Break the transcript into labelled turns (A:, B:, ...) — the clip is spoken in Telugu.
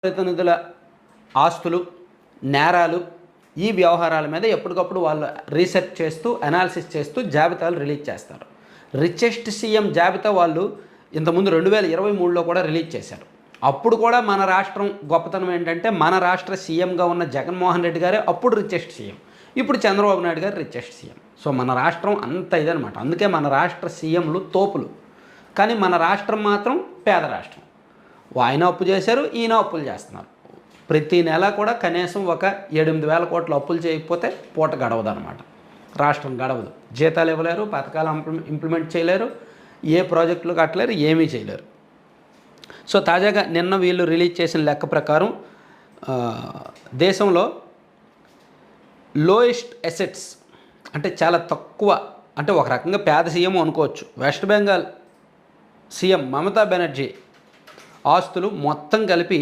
A: ప్రతినిధుల ఆస్తులు, నేరాలు, ఈ వ్యవహారాల మీద ఎప్పటికప్పుడు వాళ్ళు రీసెర్చ్ చేస్తూ, అనాలిసిస్ చేస్తూ జాబితాలు రిలీజ్ చేస్తారు. రిచెస్ట్ సీఎం జాబితా వాళ్ళు ఇంతకుముందు 2023లో కూడా రిలీజ్ చేశారు. అప్పుడు కూడా మన రాష్ట్రం గొప్పతనం ఏంటంటే, మన రాష్ట్ర సీఎంగా ఉన్న జగన్మోహన్ రెడ్డి గారే అప్పుడు రిచెస్ట్ సీఎం. ఇప్పుడు చంద్రబాబు నాయుడు గారు రిచెస్ట్ సీఎం. సో మన రాష్ట్రం అంత ఇదనమాట. అందుకే మన రాష్ట్ర సీఎంలు తోపులు, కానీ మన రాష్ట్రం మాత్రం పేద రాష్ట్రం. ఆయన అప్పు చేశారు, ఈయన అప్పులు చేస్తున్నారు. ప్రతి నెల కూడా కనీసం ఒక 7-8 వేల కోట్ల అప్పులు చేయకపోతే పూట గడవదు అనమాట. రాష్ట్రం గడవదు. జీతాలు ఇవ్వలేరు, పథకాలు ఇంప్లిమెంట్ చేయలేరు, ఏ ప్రాజెక్టులు కట్టలేరు, ఏమీ చేయలేరు. సో తాజాగా నిన్న వీళ్ళు రిలీజ్ చేసిన లెక్క ప్రకారం దేశంలో లోయెస్ట్ అసెట్స్ అంటే చాలా తక్కువ, అంటే ఒక రకంగా పేద సీఎం అనుకోవచ్చు, వెస్ట్ బెంగాల్ సీఎం మమతా బెనర్జీ ఆస్తులు మొత్తం కలిపి